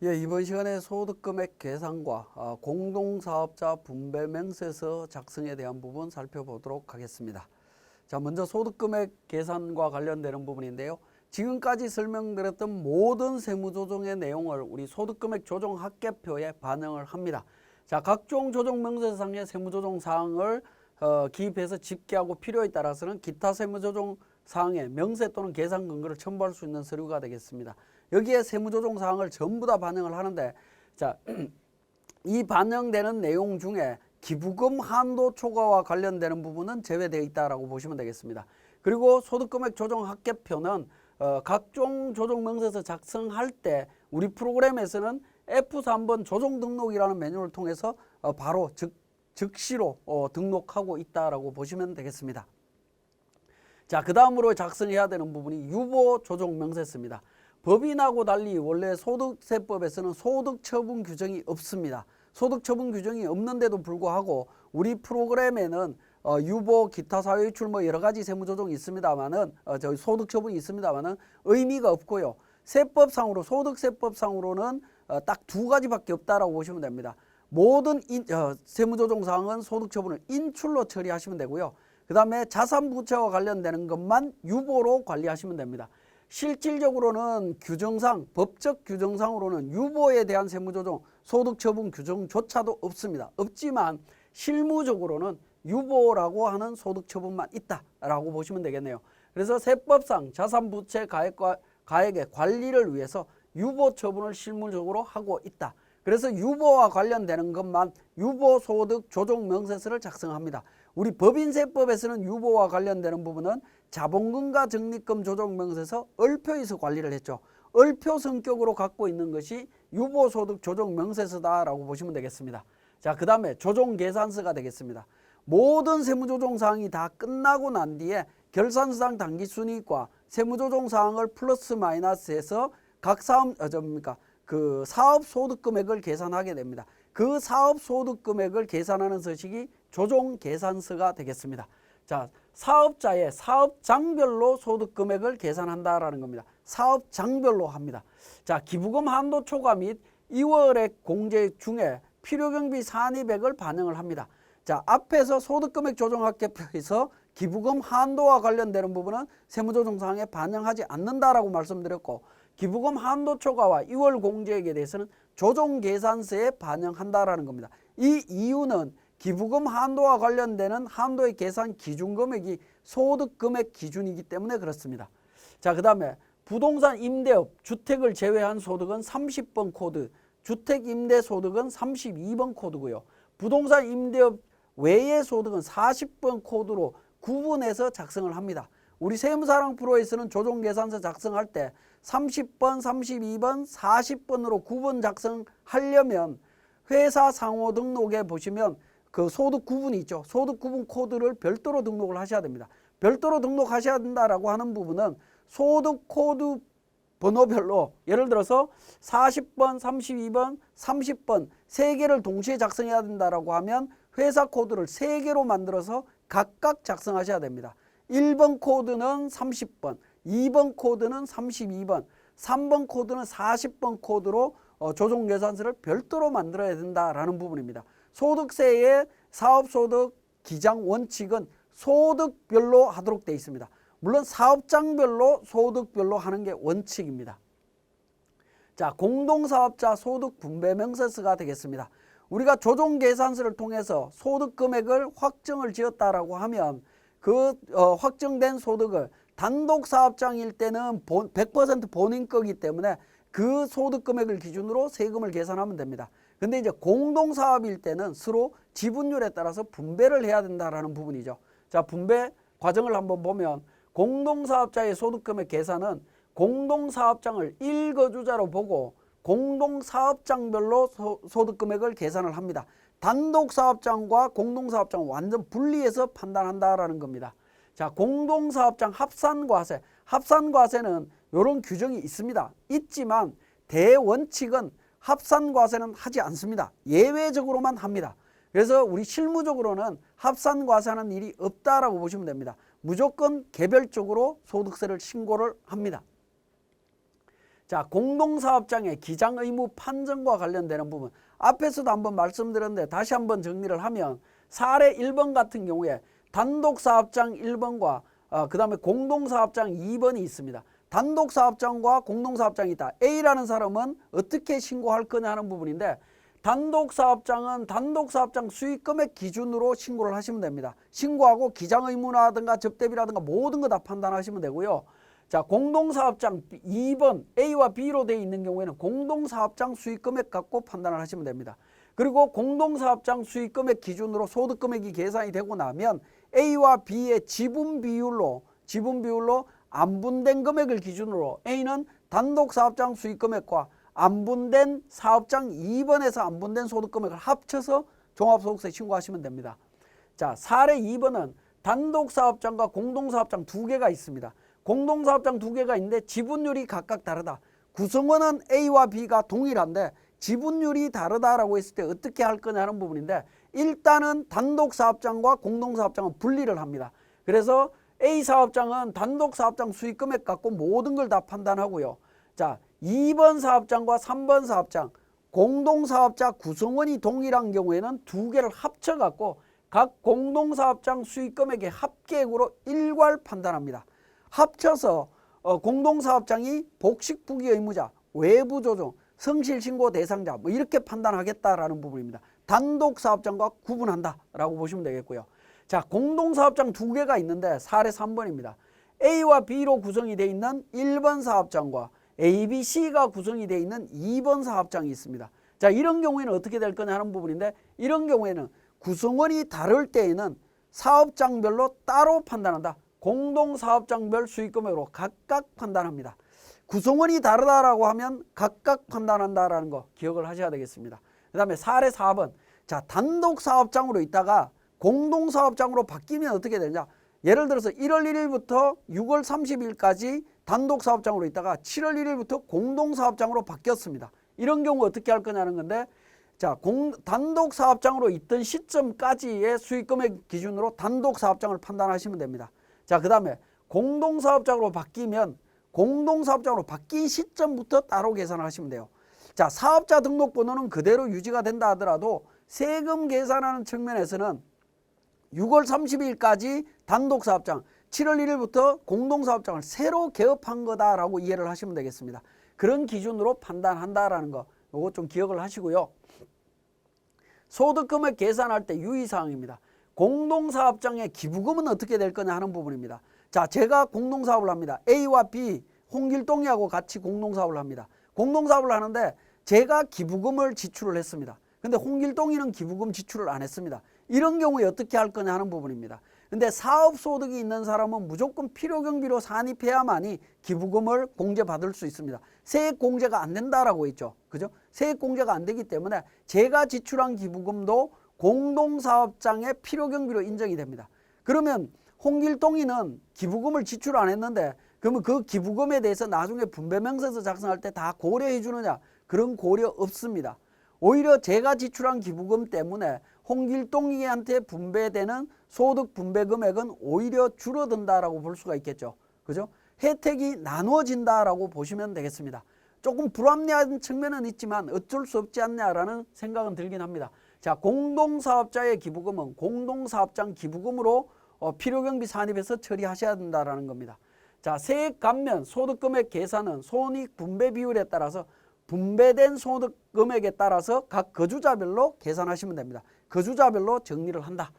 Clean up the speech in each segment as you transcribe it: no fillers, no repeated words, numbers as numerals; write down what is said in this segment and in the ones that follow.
예, 이번 시간에 소득금액 계산과 공동사업자 분배 명세서 작성에 대한 부분 살펴보도록 하겠습니다. 자, 먼저 소득금액 계산과 관련되는 부분인데요. 지금까지 설명드렸던 모든 세무조정의 내용을 우리 소득금액 조정 합계표에 반영을 합니다. 자, 각종 조정 명세서상의 세무조정 사항을 기입해서 집계하고 필요에 따라서는 기타 세무조정 사항의 명세 또는 계산 근거를 첨부할 수 있는 서류가 되겠습니다. 여기에 세무조정 사항을 전부 다 반영을 하는데, 자, 이 반영되는 내용 중에 기부금 한도 초과와 관련되는 부분은 제외되어 있다라고 보시면 되겠습니다. 그리고 소득금액 조정 합계표는 각종 조정 명세서 작성할 때 우리 프로그램에서는 F3번 조정 등록이라는 메뉴를 통해서 바로 즉시로 등록하고 있다라고 보시면 되겠습니다. 자, 그 다음으로 작성해야 되는 부분이 유보 조정 명세서입니다. 법인하고 달리 원래 소득세법에서는 소득처분 규정이 없습니다. 소득처분 규정이 없는데도 불구하고 우리 프로그램에는 유보, 기타 사회유출 뭐 여러 가지 세무조정이 있습니다만은 소득처분이 있습니다만은 의미가 없고요. 세법상으로 소득세법상으로는 딱 두 가지밖에 없다라고 보시면 됩니다. 모든 세무조정 사항은 소득처분을 인출로 처리하시면 되고요. 그 다음에 자산부채와 관련되는 것만 유보로 관리하시면 됩니다. 실질적으로는 규정상, 법적 규정상으로는 유보에 대한 세무조정, 소득처분 규정조차도 없습니다. 없지만 실무적으로는 유보라고 하는 소득처분만 있다라고 보시면 되겠네요. 그래서 세법상 자산부채 가액의 관리를 위해서 유보처분을 실무적으로 하고 있다. 그래서 유보와 관련되는 것만 유보소득 조정명세서를 작성합니다. 우리 법인세법에서는 유보와 관련되는 부분은 자본금과 적립금 조정명세서 얼표에서 관리를 했죠. 얼표 성격으로 갖고 있는 것이 유보소득 조정명세서다라고 보시면 되겠습니다. 자, 그 다음에 조정계산서가 되겠습니다. 모든 세무조정사항이 다 끝나고 난 뒤에 결산서상 당기순이익과 세무조정사항을 플러스 마이너스해서 각 그 사업소득금액을 계산하게 됩니다. 그 사업소득금액을 계산하는 서식이 조정계산서가 되겠습니다. 자, 사업자의 사업장별로 소득금액을 계산한다라는 겁니다. 사업장별로 합니다. 자, 기부금 한도 초과 및 2월의 공제 중에 필요경비 산입액을 반영을 합니다. 자, 앞에서 소득금액 조정합계표에서 기부금 한도와 관련되는 부분은 세무조정사항에 반영하지 않는다라고 말씀드렸고, 기부금 한도 초과와 2월 공제액에 대해서는 조정계산서에 반영한다라는 겁니다. 이 이유는 기부금 한도와 관련되는 한도의 계산 기준금액이 소득금액 기준이기 때문에 그렇습니다. 자, 그 다음에 부동산 임대업, 주택을 제외한 소득은 30번 코드, 주택임대소득은 32번 코드고요. 부동산 임대업 외의 소득은 40번 코드로 구분해서 작성을 합니다. 우리 세무사랑 프로에서는 조정계산서 작성할 때 30번, 32번, 40번으로 구분 작성하려면 회사 상호 등록에 보시면 그 소득 구분이 있죠. 소득 구분 코드를 별도로 등록을 하셔야 됩니다. 별도로 등록하셔야 된다라고 하는 부분은 소득 코드 번호별로 예를 들어서 40번, 32번, 30번 세 개를 동시에 작성해야 된다라고 하면 회사 코드를 세 개로 만들어서 각각 작성하셔야 됩니다. 1번 코드는 30번, 2번 코드는 32번, 3번 코드는 40번 코드로 조정계산서를 별도로 만들어야 된다라는 부분입니다. 소득세의 사업소득 기장 원칙은 소득별로 하도록 되어 있습니다. 물론 사업장별로 소득별로 하는 게 원칙입니다. 자, 공동사업자 소득 분배 명세서가 되겠습니다. 우리가 조정계산서를 통해서 소득금액을 확정을 지었다라고 하면 그 확정된 소득을 단독사업장일 때는 100% 본인 거기 때문에 그 소득금액을 기준으로 세금을 계산하면 됩니다. 근데 이제 공동사업일 때는 서로 지분율에 따라서 분배를 해야 된다라는 부분이죠. 자, 분배 과정을 한번 보면 공동사업자의 소득금액 계산은 공동사업장을 1거주자로 보고 공동사업장별로 소득금액을 계산을 합니다. 단독사업장과 공동사업장은 완전 분리해서 판단한다라는 겁니다. 자, 공동사업장 합산과세. 합산과세는 이런 규정이 있습니다. 있지만 대원칙은 합산과세는 하지 않습니다. 예외적으로만 합니다. 그래서 우리 실무적으로는 합산과세하는 일이 없다라고 보시면 됩니다. 무조건 개별적으로 소득세를 신고를 합니다. 자, 공동사업장의 기장의무 판정과 관련되는 부분. 앞에서도 한번 말씀드렸는데 다시 한번 정리를 하면 사례 1번 같은 경우에 단독사업장 1번과 그 다음에 공동사업장 2번이 있습니다. 단독사업장과 공동사업장이 있다. A라는 사람은 어떻게 신고할 거냐 하는 부분인데 단독사업장은 단독사업장 수익금액 기준으로 신고를 하시면 됩니다. 신고하고 기장의무라든가 접대비라든가 모든 거 다 판단하시면 되고요. 자, 공동사업장 2번 A와 B로 되어 있는 경우에는 공동사업장 수익금액 갖고 판단을 하시면 됩니다. 그리고 공동사업장 수익금액 기준으로 소득금액이 계산이 되고 나면 A와 B의 지분 비율로 안 분된 금액을 기준으로 A는 단독사업장 수익금액과 안 분된 사업장 2번에서 안 분된 소득금액을 합쳐서 종합소득세 신고하시면 됩니다. 자, 사례 2번은 단독사업장과 공동사업장 두 개가 있습니다. 공동사업장 두 개가 있는데 지분율이 각각 다르다. 구성원은 A와 B가 동일한데 지분율이 다르다라고 했을 때 어떻게 할 거냐 하는 부분인데 일단은 단독사업장과 공동사업장은 분리를 합니다. 그래서 A 사업장은 단독사업장 수익금액 갖고 모든 걸 다 판단하고요. 자, 2번 사업장과 3번 사업장 공동사업자 구성원이 동일한 경우에는 두 개를 합쳐갖고 각 공동사업장 수익금액의 합계액으로 일괄 판단합니다. 합쳐서 공동사업장이 복식부기 의무자, 외부조정, 성실신고 대상자 뭐 이렇게 판단하겠다라는 부분입니다. 단독사업장과 구분한다라고 보시면 되겠고요. 자, 공동사업장 두 개가 있는데 사례 3번입니다. A와 B로 구성이 되어 있는 1번 사업장과 A, B, C가 구성이 되어 있는 2번 사업장이 있습니다. 자, 이런 경우에는 어떻게 될 거냐 하는 부분인데 이런 경우에는 구성원이 다를 때에는 사업장별로 따로 판단한다. 공동사업장별 수익금액으로 각각 판단합니다. 구성원이 다르다라고 하면 각각 판단한다라는 거 기억을 하셔야 되겠습니다. 그 다음에 사례 4번. 자, 단독사업장으로 있다가 공동사업장으로 바뀌면 어떻게 되냐. 예를 들어서 1월 1일부터 6월 30일까지 단독사업장으로 있다가 7월 1일부터 공동사업장으로 바뀌었습니다. 이런 경우 어떻게 할 거냐는 건데 자, 단독사업장으로 있던 시점까지의 수익금액 기준으로 단독사업장을 판단하시면 됩니다. 자, 그 다음에 공동사업장으로 바뀌면 공동사업장으로 바뀐 시점부터 따로 계산을 하시면 돼요. 자, 사업자 등록번호는 그대로 유지가 된다 하더라도 세금 계산하는 측면에서는 6월 30일까지 단독사업장, 7월 1일부터 공동사업장을 새로 개업한 거다라고 이해를 하시면 되겠습니다. 그런 기준으로 판단한다라는 거, 이거 좀 기억을 하시고요. 소득금액 계산할 때 유의사항입니다. 공동사업장의 기부금은 어떻게 될 거냐 하는 부분입니다. 자, 제가 공동사업을 합니다. A와 B, 홍길동이하고 같이 공동사업을 합니다. 공동사업을 하는데 제가 기부금을 지출을 했습니다. 근데 홍길동이는 기부금 지출을 안 했습니다. 이런 경우에 어떻게 할 거냐 하는 부분입니다. 근데 사업소득이 있는 사람은 무조건 필요경비로 산입해야만이 기부금을 공제받을 수 있습니다. 세액 공제가 안 된다라고 했죠. 그죠? 세액 공제가 안 되기 때문에 제가 지출한 기부금도 공동사업장의 필요경비로 인정이 됩니다. 그러면 홍길동이는 기부금을 지출 안 했는데 그러면 그 기부금에 대해서 나중에 분배명세서 작성할 때 다 고려해 주느냐? 그런 고려 없습니다. 오히려 제가 지출한 기부금 때문에 홍길동이한테 분배되는 소득 분배 금액은 오히려 줄어든다라고 볼 수가 있겠죠. 그죠? 혜택이 나누어진다라고 보시면 되겠습니다. 조금 불합리한 측면은 있지만 어쩔 수 없지 않냐라는 생각은 들긴 합니다. 자, 공동사업자의 기부금은 공동사업장 기부금으로 필요경비 산입해서 처리하셔야 된다라는 겁니다. 자, 세액 감면 소득금액 계산은 손익 분배 비율에 따라서 분배된 소득금액에 따라서 각 거주자별로 계산하시면 됩니다. 거주자별로 정리를 한다.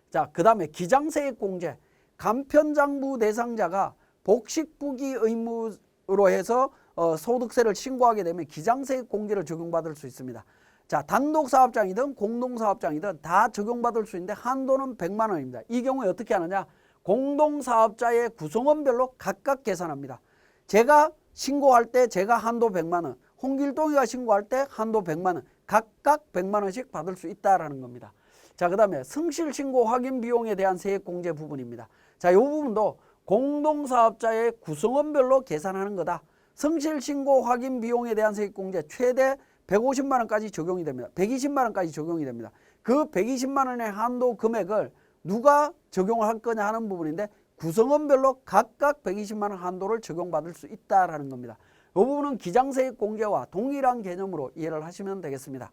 자, 그 다음에 기장세액 공제. 간편장부 대상자가 복식부기 의무로 해서 소득세를 신고하게 되면 기장세액 공제를 적용받을 수 있습니다. 자, 단독사업장이든 공동사업장이든 다 적용받을 수 있는데 한도는 100만 원입니다. 이 경우에 어떻게 하느냐? 공동사업자의 구성원별로 각각 계산합니다. 제가 신고할 때 제가 한도 100만 원, 홍길동이가 신고할 때 한도 100만 원, 각각 100만 원씩 받을 수 있다라는 겁니다. 자, 그 다음에 성실신고 확인 비용에 대한 세액공제 부분입니다. 자, 이 부분도 공동사업자의 구성원별로 계산하는 거다. 성실신고 확인 비용에 대한 세액공제 최대 150만 원까지 적용이 됩니다. 120만 원까지 적용이 됩니다. 그 120만 원의 한도 금액을 누가 적용을 할 거냐 하는 부분인데 구성원별로 각각 120만 원 한도를 적용받을 수 있다라는 겁니다. 부분은 기장세액 공제와 동일한 개념으로 이해를 하시면 되겠습니다.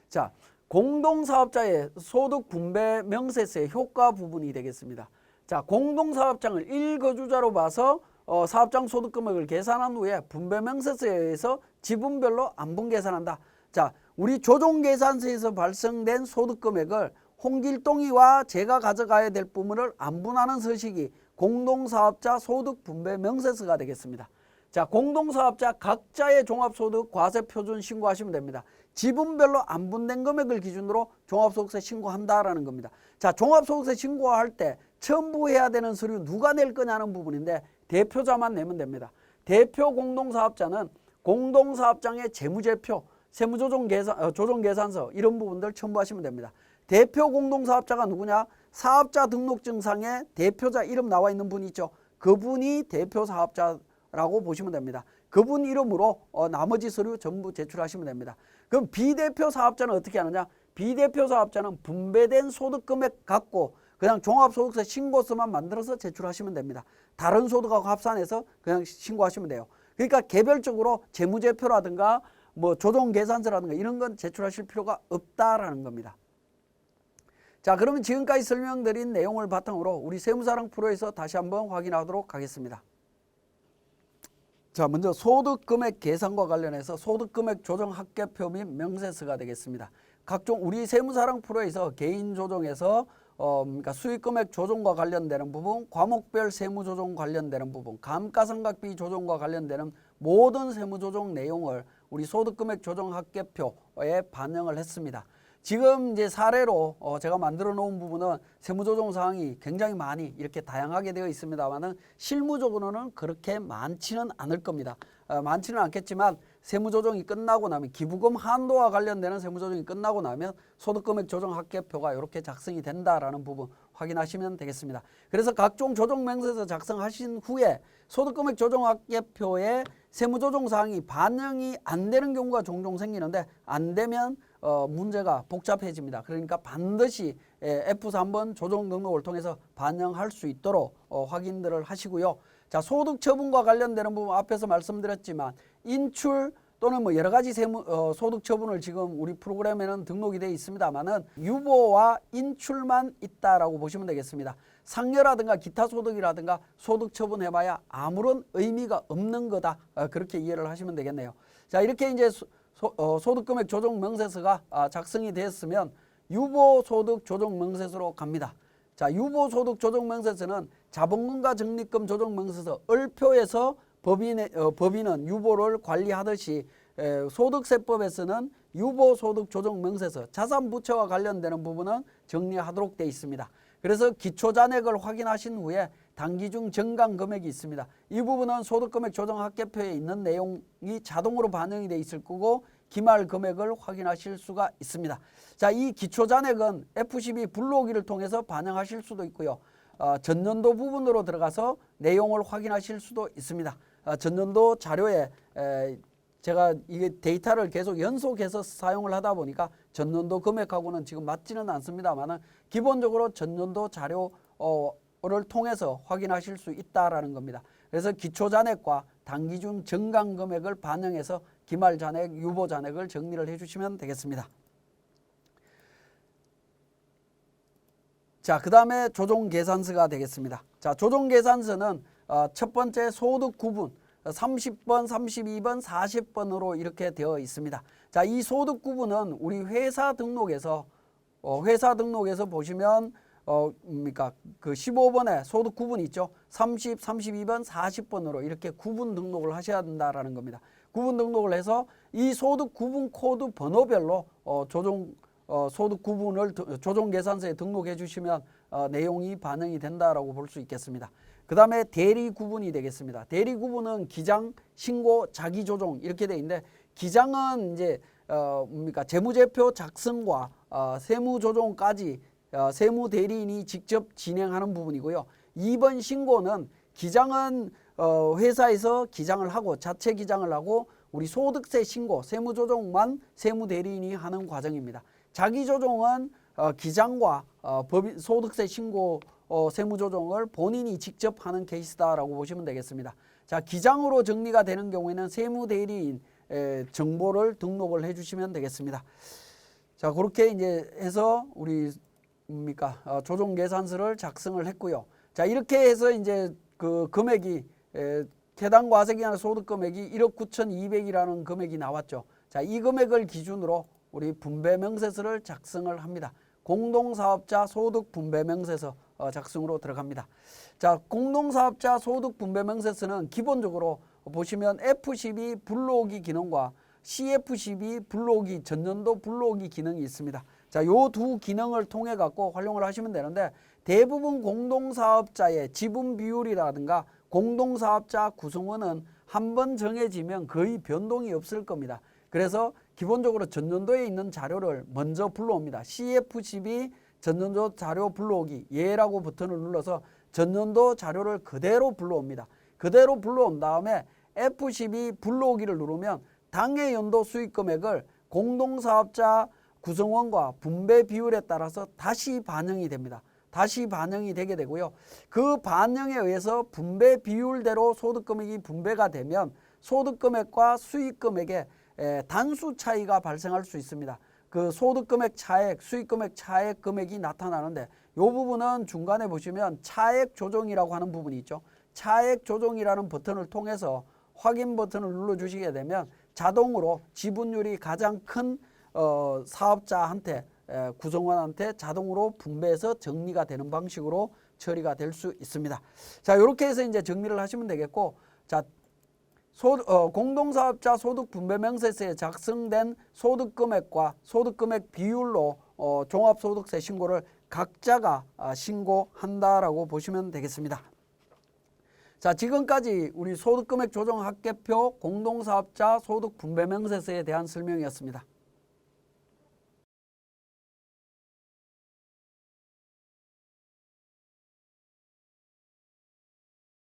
자, 공동사업자의 소득 분배 명세서의 효과 부분이 되겠습니다. 자, 공동사업장을 1거주자로 봐서 사업장 소득 금액을 계산한 후에 분배 명세서에 의해서 지분별로 안분 계산한다. 자, 우리 조정계산서에서 발생된 소득 금액을 홍길동이와 제가 가져가야 될 부분을 안분하는 서식이 공동사업자 소득 분배 명세서가 되겠습니다. 자, 공동사업자 각자의 종합소득 과세표준 신고하시면 됩니다. 지분별로 안분된 금액을 기준으로 종합소득세 신고한다라는 겁니다. 자, 종합소득세 신고할 때 첨부해야 되는 서류 누가 낼 거냐는 부분인데 대표자만 내면 됩니다. 대표 공동사업자는 공동사업장의 재무제표, 조정계산서 이런 부분들 첨부하시면 됩니다. 대표 공동사업자가 누구냐? 사업자 등록증상에 대표자 이름 나와 있는 분 있죠. 그분이 대표 사업자라고 보시면 됩니다. 그분 이름으로 나머지 서류 전부 제출하시면 됩니다. 그럼 비대표 사업자는 어떻게 하느냐? 비대표 사업자는 분배된 소득 금액 갖고 그냥 종합소득세 신고서만 만들어서 제출하시면 됩니다. 다른 소득하고 합산해서 그냥 신고하시면 돼요. 그러니까 개별적으로 재무제표라든가 뭐 조정계산서라든가 이런 건 제출하실 필요가 없다라는 겁니다. 자, 그러면 지금까지 설명드린 내용을 바탕으로 우리 세무사랑 프로에서 다시 한번 확인하도록 하겠습니다. 자, 먼저 소득금액 계산과 관련해서 소득금액 조정 합계표 및 명세서가 되겠습니다. 각종 우리 세무사랑 프로에서 개인조정에서 그러니까 수익금액 조정과 관련되는 부분, 과목별 세무조정 관련되는 부분, 감가상각비 조정과 관련되는 모든 세무조정 내용을 우리 소득금액 조정 합계표에 반영을 했습니다. 지금 이제 사례로 제가 만들어 놓은 부분은 세무조정 사항이 굉장히 많이 이렇게 다양하게 되어 있습니다만은 실무적으로는 그렇게 많지는 않을 겁니다. 많지는 않겠지만 세무조정이 끝나고 나면 기부금 한도와 관련되는 세무조정이 끝나고 나면 소득금액 조정 합계표가 이렇게 작성이 된다라는 부분 확인하시면 되겠습니다. 그래서 각종 조정명세서 작성하신 후에 소득금액 조정 합계표에 세무조정 사항이 반영이 안 되는 경우가 종종 생기는데 안 되면 문제가 복잡해집니다. 그러니까 반드시 F3번 조정 등록을 통해서 반영할 수 있도록 확인들을 하시고요. 자, 소득 처분과 관련되는 부분 앞에서 말씀드렸지만 인출 또는 뭐 여러 가지 소득 처분을 지금 우리 프로그램에는 등록이 되어 있습니다만은 유보와 인출만 있다라고 보시면 되겠습니다. 상여라든가 기타 소득이라든가 소득 처분해봐야 아무런 의미가 없는 거다. 그렇게 이해를 하시면 되겠네요. 자, 이렇게 이제 소득금액 조정 명세서가 작성이 되었으면 유보소득 조정 명세서로 갑니다. 자, 유보소득 조정 명세서는 자본금과 적립금 조정 명세서 을표에서 법인은 유보를 관리하듯이 소득세법에서는 유보소득 조정 명세서 자산부채와 관련되는 부분은 정리하도록 되어 있습니다. 그래서 기초잔액을 확인하신 후에 단기 중 정강 금액이 있습니다. 이 부분은 소득금액 조정 합계표에 있는 내용이 자동으로 반영이 되어 있을 거고 기말 금액을 확인하실 수가 있습니다. 자, 이 기초잔액은 F12 불러오기를 통해서 반영하실 수도 있고요. 전년도 부분으로 들어가서 내용을 확인하실 수도 있습니다. 전년도 자료에 제가 이게 데이터를 계속 연속해서 사용을 하다 보니까 전년도 금액하고는 지금 맞지는 않습니다만은 기본적으로 전년도 자료를 통해서 확인하실 수 있다라는 겁니다. 그래서 기초잔액과 단기준 정강 금액을 반영해서 기말잔액, 유보잔액을 정리를 해주시면 되겠습니다. 자, 그 다음에 조정계산서가 되겠습니다. 자, 조정계산서는 첫 번째 소득 구분 30번, 32번, 40번으로 이렇게 되어 있습니다. 자, 이 소득 구분은 우리 회사 등록에서 보시면 그러니까 그 15번에 소득 구분이 있죠. 30, 32번, 40번으로 이렇게 구분 등록을 하셔야 된다라는 겁니다. 구분 등록을 해서 이 소득 구분 코드 번호별로 소득 구분을 조정계산서에 등록해 주시면 내용이 반영이 된다라고 볼 수 있겠습니다. 그 다음에 대리 구분이 되겠습니다. 대리 구분은 기장, 신고, 자기조정 이렇게 되어 있는데 기장은 이제 그러니까 재무제표 작성과 세무조정까지 세무대리인이 직접 진행하는 부분이고요. 2번 신고는 기장은 회사에서 기장을 하고 자체 기장을 하고 우리 소득세 신고, 세무조정만 세무대리인이 하는 과정입니다. 자기조정은 기장과 소득세 신고 세무조정을 본인이 직접 하는 케이스다라고 보시면 되겠습니다. 자, 기장으로 정리가 되는 경우에는 세무대리인 정보를 등록을 해주시면 되겠습니다. 자, 그렇게 이제 해서 우리 조정계산서를 작성을 했고요. 자, 이렇게 해서 이제 그 금액이 해당 과세기간의 소득 금액이 1억 9,200이라는 금액이 나왔죠. 자, 이 금액을 기준으로 우리 분배명세서를 작성을 합니다. 공동사업자 소득 분배명세서 작성으로 들어갑니다. 자, 공동사업자 소득 분배명세서는 기본적으로 보시면 F12 불러오기 기능과 CF12 불러오기 전년도 불러오기 기능이 있습니다. 자, 요 두 기능을 통해 갖고 활용을 하시면 되는데, 대부분 공동사업자의 지분 비율이라든가 공동사업자 구성원은 한번 정해지면 거의 변동이 없을 겁니다. 그래서 기본적으로 전년도에 있는 자료를 먼저 불러옵니다. CF12 전년도 자료 불러오기 예라고 버튼을 눌러서 전년도 자료를 그대로 불러옵니다. 그대로 불러온 다음에 F12 불러오기를 누르면 당해 연도 수익 금액을 공동사업자 구성원과 분배 비율에 따라서 다시 반영이 됩니다. 다시 반영이 되게 되고요. 그 반영에 의해서 분배 비율대로 소득금액이 분배가 되면 소득금액과 수익금액에 단수 차이가 발생할 수 있습니다. 그 소득금액 차액, 수익금액 차액 금액이 나타나는데, 이 부분은 중간에 보시면 차액 조정이라고 하는 부분이 있죠. 차액 조정이라는 버튼을 통해서 확인 버튼을 눌러주시게 되면 자동으로 지분율이 가장 큰 사업자한테, 구성원한테 자동으로 분배해서 정리가 되는 방식으로 처리가 될 수 있습니다. 자, 이렇게 해서 이제 정리를 하시면 되겠고, 자, 공동사업자 소득분배명세서에 작성된 소득금액과 소득금액 비율로 종합소득세 신고를 각자가 신고한다라고 보시면 되겠습니다. 자, 지금까지 우리 소득금액 조정 합계표 공동사업자 소득분배명세서에 대한 설명이었습니다.